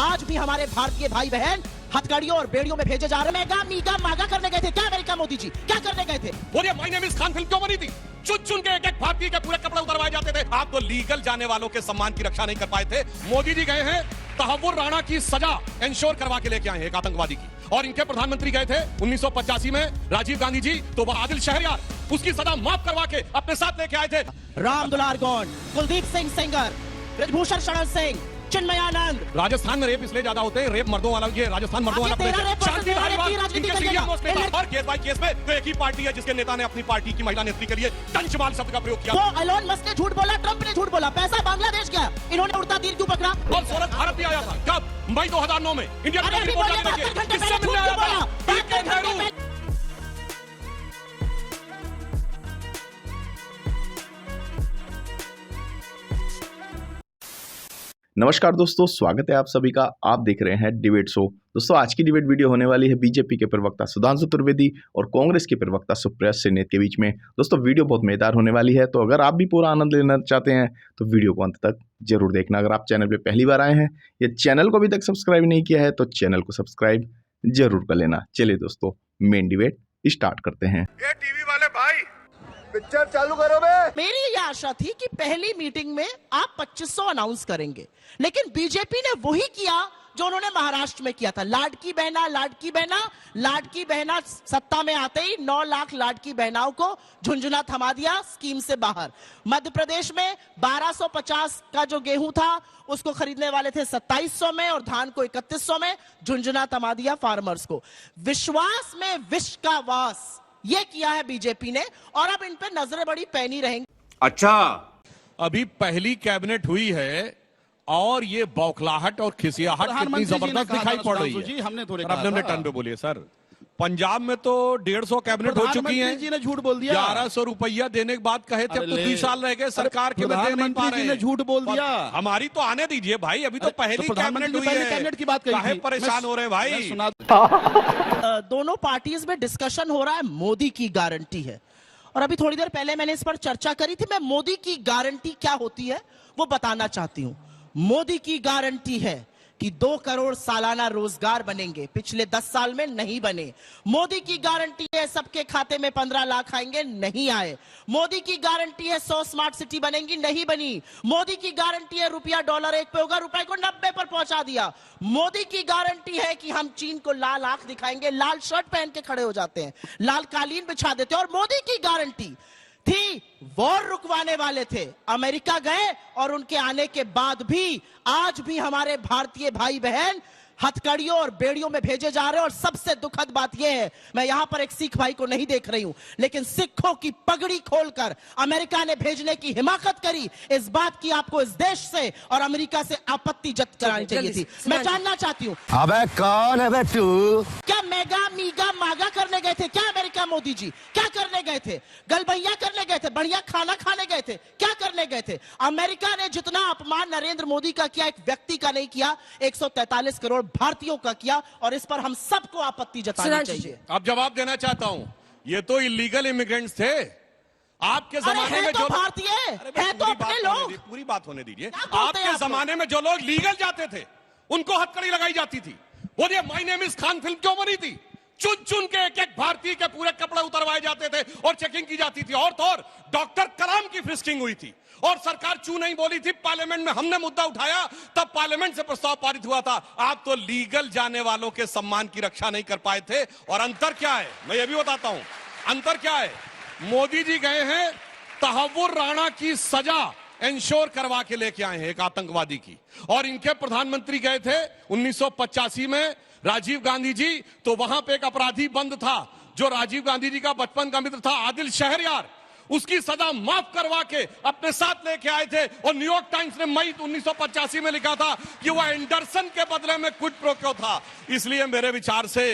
आज भी हमारे भारतीय भाई बहन हथकड़ियों और बेड़ियों में भेजे जा रहे हैं। मेगा मीगा मागा करने गए थे क्या अमेरिका? मोदी जी क्या करने गए थे? बोलिए my name is Khan film क्यों बनी थी? चुन चुन के एक एक भारतीय के पूरे कपड़े उतरवाए जाते थे। आप तो लीगल जाने वालों के सम्मान की रक्षा नहीं कर पाए थे। मोदी जी गए हैं तहव्वुर राणा की सजा इंश्योर करवा के लेके आए हैं एक आतंकवादी की, और इनके प्रधानमंत्री गए थे 1985 में राजीव गांधी जी, तो वह आदिल शहरयार उसकी सजा माफ करवा के अपने साथ लेके आए थे। राम दुलार गौंड, कुलदीप सिंह सेंगर, ब्रजभूषण शरण सिंह, चिन्मयानंद। राजस्थान में रेप इसलिए ज्यादा होते हैं, रेप मर्दों वाला, ये राजस्थान मर्दों वाला प्रदेश है। शांति धारीवाल इनके सीनियर मोस्ट नेता, और केस बाय केस में तो एक ही पार्टी है जिसके नेता ने अपनी पार्टी की महिला नेत्री के लिए टंचमाल शब्द का प्रयोग किया। वो एलोन मस्क ने झूठ बोला, ट्रंप ने झूठ बोला, पैसा बांग्लादेश गया, इन्होंने उड़ता तीर क्यों पकड़ा? और सूरत भारत भी आया था कब? मई 2009 में इंडिया में रिपोर्ट जारी की, किससे मिलने आया था? नमस्कार दोस्तों, स्वागत है आप सभी का। आप देख रहे हैं डिबेट शो। दोस्तों, आज की डिबेट वीडियो होने वाली है बीजेपी के प्रवक्ता सुधांशु त्रिवेदी और कांग्रेस के प्रवक्ता सुप्रिया सेनेत के बीच में। दोस्तों, वीडियो बहुत मजेदार होने वाली है, तो अगर आप भी पूरा आनंद लेना चाहते हैं तो वीडियो को अंत तक जरूर देखना। अगर आप चैनल पर पहली बार आए हैं या चैनल को अभी तक सब्सक्राइब नहीं किया है तो चैनल को सब्सक्राइब जरूर कर लेना। चलिए दोस्तों, मेन डिबेट स्टार्ट करते हैं। ये टीवी वाले भाई पिक्चर चालू करो बे। मेरी ये आशा थी कि पहली मीटिंग में आप 2500 अनाउंस करेंगे, लेकिन बीजेपी ने वही किया जो उन्होंने महाराष्ट्र में किया था। लाडकी बहना, लाडकी बहना, लाडकी बहना सत्ता में आते ही 9 लाख लाडकी बहनाओं को झुंझुना थमा दिया स्कीम से बाहर। मध्य प्रदेश में 1250 का जो गेहूं था उसको खरीदने वाले थे 2700 में, और धान को 3100 में, झुंझुना थमा दिया फार्मर्स को। विश्वास में विष का वास, ये किया है बीजेपी ने, और अब इन पे नजरें बड़ी पैनी रहेंगी। अच्छा, अभी पहली कैबिनेट हुई है और ये बौखलाहट और खिसियाहट कितनी जबरदस्त दिखाई पड़ रही है। जी, हमने थोड़े अपने टर्न पे बोलिए सर। पंजाब में तो 150 कैबिनेट हो चुकी है। जी ने झूठ बोल दिया। 1100 रुपया देने के बाद कहे थे, अब तो 2 साल रह गए सरकार के, में दे नहीं पा रहे हैं। झूठ बोल दिया। हमारी तो आने दीजिए भाई, अभी तो पहली कैबिनेट हुई है। कैबिनेट की बात कही थी। परेशान हो रहे हैं भाई। दोनों पार्टीज में डिस्कशन हो रहा है, मोदी की गारंटी है, और अभी थोड़ी देर पहले मैंने इस पर चर्चा करी थी। मैं मोदी की गारंटी क्या होती है वो बताना चाहती हूं। मोदी की गारंटी है कि 2 करोड़ सालाना रोजगार बनेंगे, पिछले 10 साल में नहीं बने। मोदी की गारंटी है सबके खाते में 15 लाख आएंगे, नहीं आए। मोदी की गारंटी है 100 स्मार्ट सिटी बनेंगी, नहीं बनी। मोदी की गारंटी है रुपया डॉलर 1 पे होगा, रुपए को 90 पर पहुंचा दिया। मोदी की गारंटी है कि हम चीन को लाल आंख दिखाएंगे, लाल शर्ट पहन के खड़े हो जाते हैं, लाल कालीन बिछा देते हैं। और मोदी की गारंटी थी वॉर रुकवाने वाले थे, अमेरिका गए, और उनके आने के बाद भी आज भी हमारे भारतीय भाई बहन हथकड़ियों और बेड़ियों में भेजे जा रहे हैं। और सबसे दुखद बात यह है, मैं यहां पर एक सिख भाई को नहीं देख रही हूं, लेकिन सिखों की पगड़ी खोलकर अमेरिका ने भेजने की हिमाकत करी। इस बात की आपको इस देश से और अमेरिका से आपत्ति जत करानी चाहिए थी। मैं जानना चाहती हूं, अबे कौन है बे तू? क्या मेगा मीगा मागा करने गए थे क्या अमेरिका? मोदी जी क्या करने गए थे? गलबैया करने गए थे? बढ़िया खाना खाने गए थे? क्या करने गए थे? अमेरिका ने जितना अपमान नरेंद्र मोदी का किया, एक व्यक्ति का नहीं किया, 143 करोड़ भारतीयों का किया, और इस पर हम सबको आपत्ति जतानी चाहिए। अब जवाब देना चाहता हूं, ये तो इलीगल इमिग्रेंट्स थे आपके जमाने में, तो जो भारतीय है तो अपने लोग। पूरी बात होने दीजिए। आपके जमाने में जो लोग लीगल जाते थे उनको हथकड़ी लगाई जाती थी। बोलिए my name is Khan film क्यों बनी थी? चुन चुन के एक एक भारतीय के पूरे कपड़े उतरवाए जाते थे और चेकिंग की जाती थी। और तो और डॉक्टर कलाम की फ्रिस्किंग हुई थी और सरकार चू नहीं बोली थी। पार्लियामेंट में हमने मुद्दा उठाया, तब पार्लियामेंट से प्रस्ताव पारित हुआ था। आप तो लीगल जाने वालों के सम्मान की रक्षा नहीं कर पाए थे। और अंतर क्या है मैं ये भी बताता हूं। अंतर क्या है, मोदी जी गए हैं तहव्वुर राणा की सजा इंश्योर करवा के लेके आए हैं एक आतंकवादी की, और इनके प्रधानमंत्री गए थे 1985 में राजीव गांधी जी, तो वहां पे एक अपराधी बंद था जो राजीव गांधी जी का बचपन का मित्र था, आदिल शहरयार, उसकी सजा माफ करवा के अपने साथ लेके आए थे। और न्यूयॉर्क टाइम्स ने मई 1985 में लिखा था कि वह एंडरसन के बदले में क्विड प्रो क्यो था। इसलिए मेरे विचार से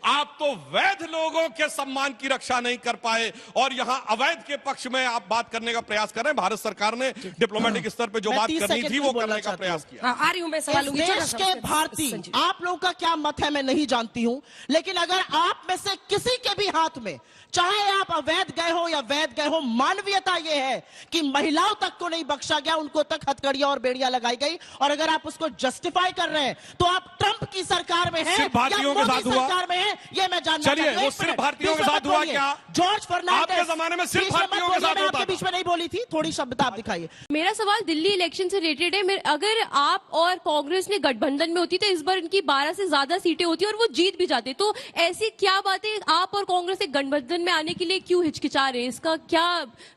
आप तो वैध लोगों के सम्मान की रक्षा नहीं कर पाए, और यहां अवैध के पक्ष में आप बात करने का प्रयास कर रहे हैं। भारत सरकार ने डिप्लोमेटिक स्तर पर जो बात करनी थी वो करने का प्रयास किया। आ रही हूं मैं सवाल। देश के भारतीय, आप लोगों का क्या मत है मैं नहीं जानती हूं, लेकिन अगर आप में से किसी के भी हाथ में, चाहे आप अवैध गए हो या वैध गए हो, मानवीयता ये है कि महिलाओं तक को नहीं बख्शा गया, उनको तक हथकड़ियां और बेड़ियां लगाई गई। और अगर आप उसको जस्टिफाई कर रहे हैं तो आप ट्रंप की सरकार में हैं सिर्फ भारतीयों के साथ हुआ? सरकार में है ये मैं जानना चलिए, वो सिर्फ भारतीयों के साथ हुआ क्या? जॉर्ज फर्नांडिस आपके जमाने में सिर्फ भारतीयों के साथ होता था। बीच में नहीं बोली थी, थोड़ी शब्दता आप दिखाइए। मेरा सवाल दिल्ली इलेक्शन से रिलेटेड है। अगर आप और कांग्रेस ने गठबंधन में होती तो इस बार इनकी 12 से ज्यादा सीटें होती और वो जीत भी जाते, तो ऐसी क्या बातें आप और कांग्रेस एक गठबंधन में आने के लिए क्यों हिचकिचा रहे हैं? इसका क्या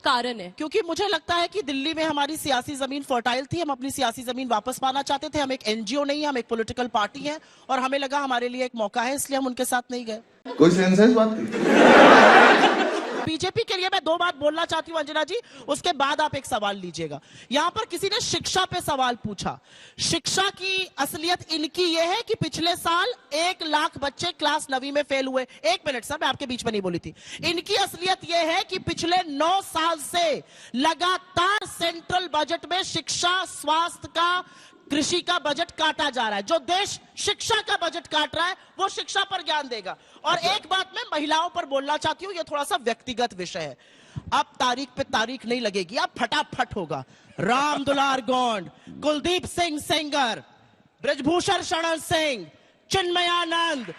कारण है? क्योंकि मुझे लगता है कि दिल्ली में हमारी सियासी जमीन फर्टाइल थी, हम अपनी सियासी जमीन वापस पाना चाहते थे। हम एक एनजीओ नहीं है, हम एक पॉलिटिकल पार्टी है और हमें लगा हमारे लिए एक मौका है, इसलिए हम उनके साथ नहीं गए। कोई सेंस है इस बात की? बीजेपी के लिए मैं दो बात बोलना चाहती हूं अंजना जी, उसके बाद आप एक सवाल लीजिएगा। यहां पर किसी ने शिक्षा पे सवाल पूछा। शिक्षा की असलियत इनकी यह है कि पिछले साल 1 लाख बच्चे क्लास 9वीं में फेल हुए। 1 मिनट सर, मैं आपके बीच में नहीं बोली थी। इनकी असलियत यह है कि पिछले 9 साल से लगातार सेंट्रल बजट में शिक्षा, स्वास्थ्य का, कृषि का बजट काटा जा रहा है। जो देश शिक्षा का बजट काट रहा है वो शिक्षा पर ज्ञान देगा। और एक बात मैं महिलाओं पर बोलना चाहती हूं, ये थोड़ा सा व्यक्तिगत विषय है। अब तारीख पे तारीख नहीं लगेगी, अब फटाफट होगा। राम दुलार गोंड, कुलदीप सिंह सेंगर, ब्रजभूषण शरण सिंह, चिन्मयानंद,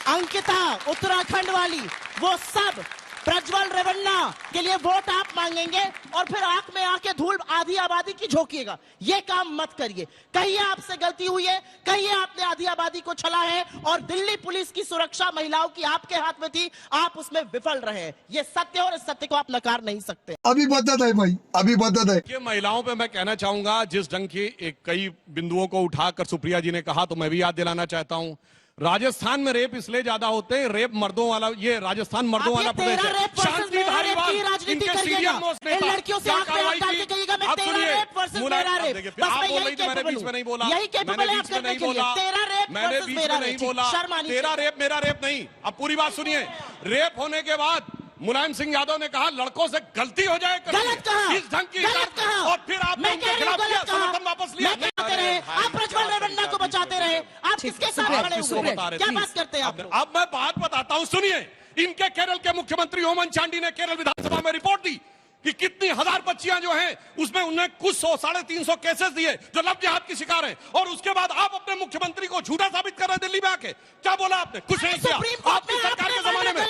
अंकिता उत्तराखंड वाली, वो सब प्रज्वल रेवन्ना के लिए वोट आप मांगेंगे और फिर आंख में आके धूल आधी आबादी की झोंकिएगा। ये काम मत करिए। कहिए आपसे गलती हुई है, कहिए आपने आधी आबादी को छला है और दिल्ली पुलिस की सुरक्षा महिलाओं की आपके हाथ में थी, आप उसमें विफल रहे हैं। ये सत्य और इस सत्य को आप नकार नहीं सकते। अभी बदत है भाई, अभी बदत है। ये महिलाओं पे मैं कहना चाहूंगा, जिस ढंग की एक कई बिंदुओं को उठाकर सुप्रिया जी ने कहा, तो मैं भी याद दिलाना चाहता हूं। राजस्थान में रेप इसलिए ज्यादा होते हैं, रेप मर्दों वाला, ये राजस्थान मर्दों वाला प्रदेश है। शांति धारीवाल इनके सीरियस मोस्ट नेता लड़कियों से आप कार्रवाई करिएगा। मैं तेरा रेप वर्सेस मेरा रेप, बस मैं यही मैंने बीच में नहीं बोला, यही कैपेबल है आप करने के लिए। तेरा रेप मैंने बीच में नहीं बोला, तेरा रेप मेरा रेप नहीं। अब पूरी बात सुनिए। रेप होने के बाद मुलायम सिंह यादव ने कहा लड़कों से गलती हो जाए, गलत कहा, इस ढंग की, गलत कहा। और फिर आपने उनके खिलाफ किया, समर्थन वापस लिया। आप प्रज्वल रेवन्ना को बचाते रहे, आप किसके साथ खड़े हुए? क्या बात करते हैं आप? अब मैं बात बताता हूं, सुनिए। इनके केरल के मुख्यमंत्री ओमन चांडी ने केरल विधानसभा में रिपोर्ट दी कि कितनी हजार बच्चियां जो हैं उसमें उन्हें कुछ 100, 350 केसेस दिए जो लव जिहाद की शिकार हैं। और उसके बाद आप अपने मुख्यमंत्री को झूठा साबित कर रहे हैं दिल्ली में आके। क्या बोला आपने? कुछ नहीं किया। आपकी सरकार के जमाने में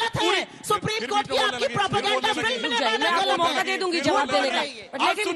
सुप्रीम कोर्ट की आपकी प्रोपेगेंडा फिल्म ने मैं मौका दे दूंगी जवाब देने का।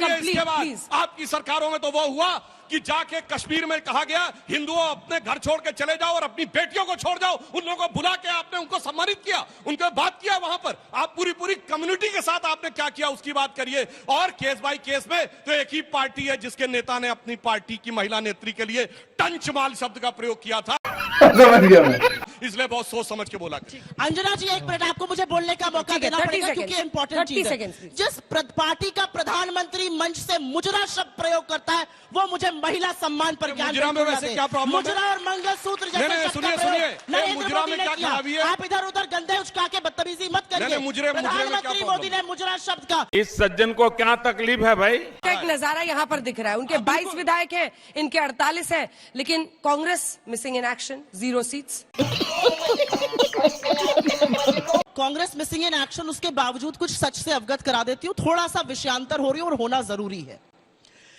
इसके बाद आपकी सरकारों में तो वो हुआ कि जाके कश्मीर में कहा गया हिंदुओं अपने घर छोड़ के चले जाओ और अपनी बेटियों को छोड़ जाओ। उन लोगों को बुला के आपने उनको सम्मानित किया, उनके बात किया। वहां पर आप पूरी कम्युनिटी के साथ आपने क्या किया उसकी बात करिए। और केस बाय केस में तो एक ही पार्टी है जिसके नेता ने अपनी पार्टी की महिला नेत्री के लिए टंचमाल शब्द का प्रयोग किया था। समझ गया मैं। इसलिए बहुत सोच समझ के बोला। अंजना जी, 1 मिनट आपको मुझे बोलने का मौका देना पड़ेगा क्योंकि इंपॉर्टेंट चीज है। जिस पार्टी का प्रधानमंत्री मंच से मुजरा शब्द प्रयोग करता है वो मुझे महिला सम्मान पर ज्ञान मुजरा में वैसे क्या प्रॉब्लम है? मुजरा और मंगलसूत्र जैसे सुनिए, मुजरा में क्या खराबी है? आप इधर उधर गंदे उचका के बदतमीजी मत करिए। प्रधानमंत्री मोदी ने मुजरा शब्द का, इस सज्जन को क्या तकलीफ है भाई? एक नजारा यहाँ पर दिख रहा है। उनके 22 विधायक हैं, इनके 48 हैं, लेकिन Congress missing in action, 0 seats. Congress missing in action, उसके बावजूद कुछ सच से अवगत करा देती हूँ। थोड़ा सा विषयांतर हो रही है और होना जरूरी है।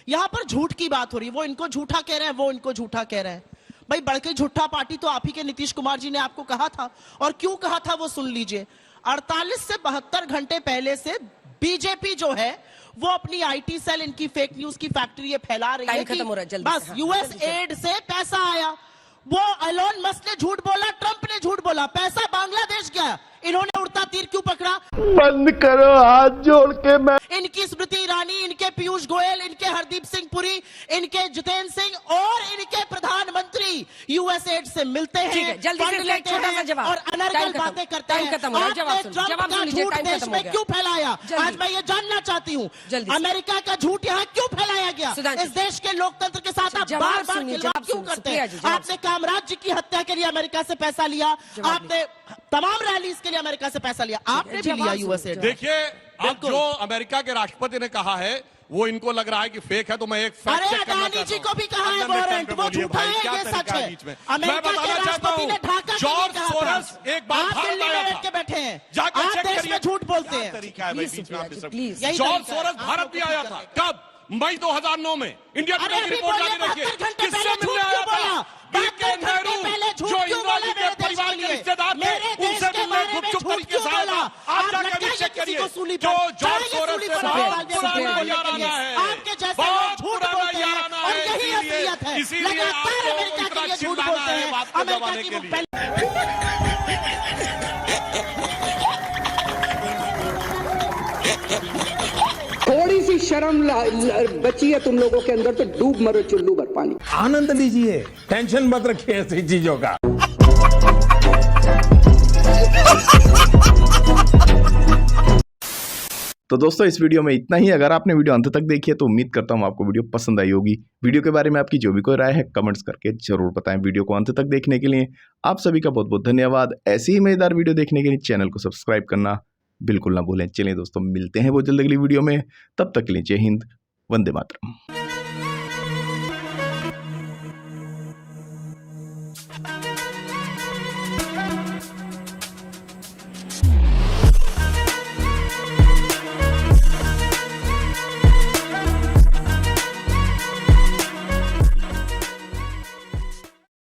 यहां पर झूठ की बात हो रही है, वो इनको झूठा कह रहे हैं, वो इनको झूठा कह रहे हैं। भाई बड़के झूठा पार्टी तो आप ही के नीतीश कुमार जी ने आपको कहा था, और क्यों कहा था वो सुन लीजिए। 48 से 72 घंटे पहले से बीजेपी जो है वो अपनी आईटी सेल, इनकी फेक न्यूज की फैक्ट्री ये फैला रही है कि बस यूएस एड से पैसा आया। वो एलोन मस्क ने झूठ बोला, ट्रंप ने झूठ बोला, पैसा बांग्लादेश गया। इन्होंने उड़ता तीर क्यों पकड़ा? बंद करो हाथ जोड़ के। मैं इनकी स्मृति ईरानी, इनके पीयूष गोयल, इनके हरदीप सिंह पुरी, इनके जितेंद्र सिंह और इनके प्रधानमंत्री यूएसएड से मिलते हैं, जल्दी से एक छोटा सा जवाब और अनर्गल बातें करते हैं। आपने ट्रंप का झूठ देश में क्यों फैलाया? आज मैं ये जानना चाहती हूँ, अमेरिका का झूठ यहाँ क्यों फैलाया गया? इस देश के लोकतंत्र के साथ आप बार बार खिलवाड़ क्यों करते हैं? आपने कामराज जी की हत्या के लिए अमेरिका से पैसा लिया, आपने तमाम रैलीज के लिए अमेरिका से पैसा लिया, आपने भी लिया यूएसए। देखिए, अब जो अमेरिका के राष्ट्रपति ने कहा है वो इनको लग रहा है कि फेक है, तो मैं एक फैक्ट चेक करना चाहता हूं। जी को भी कहा है वारंट, वो झूठा है, ये सच है। अमेरिका के राष्ट्रपति ने ढाका जॉर्ज सोरस एक बार आप दिल्ली में बैठ के बैठे हैं, जाकर आप चेक देश पे झूठ बोलते हैं। तरीका है भाई Please, बीच में आप सुप्रिया जी, डिस्टर्ब- please। यही जॉर्ज तरीका है। सोरस भारत भी आया था कब? मई 2009 में। इंडिया अरे टुडे की अभी रिपोर्ट बोलिए, जारी रखिए 72 घंटे किससे पहले मिलने झूठ आया क्यों बोला? था? बीके 72 घंटे नेहरू पहले झूठ जो क्यों इंदिरा बोला जी के मेरे देश परिवार के के लिए? रिश्तेदार थे मेरे देश उनसे के मिलने बारे में गुपचुप झूठ तरीके क्यों से आया बोला? था। आप जाके लगाइए अभी चेक किसी करिए को सूली पर। जो जॉर्ज जाइए सोरस सूली से पर बहुत डाल दे पुराना सुप्रिया जी के याराना लिए। है, आपके जैसे बहुत लोग झूठ पुराना बोलते हैं याराना और है, यही असलियत है। इसीलिए लगातार आपको अमेरिका इतना के लिए झूठ चिल्लाना बोलते है हैं। बात को अमेरिका दबाने की के वो लिए। पहले थोड़ी सी शर्म बची है तुम लोगों के अंदर तो डूब मरो चुल्लू भर पानी। आनंद लीजिए, टेंशन मत रखिए ऐसी चीजों का। तो दोस्तों इस वीडियो में इतना ही। अगर आपने वीडियो अंत तक देखी है तो उम्मीद करता हूँ आपको वीडियो पसंद आई होगी। वीडियो के बारे में आपकी जो भी कोई राय है कमेंट्स करके जरूर बताएं। वीडियो को अंत तक देखने के लिए आप सभी का बहुत बहुत धन्यवाद। ऐसी ही मजेदार वीडियो देखने के लिए चैनल को सब्सक्राइब करना बिल्कुल ना भूलें। चलिए दोस्तों मिलते हैं वो जल्द अगली वीडियो में। तब तक के लिए जय हिंद, वंदे मातरम।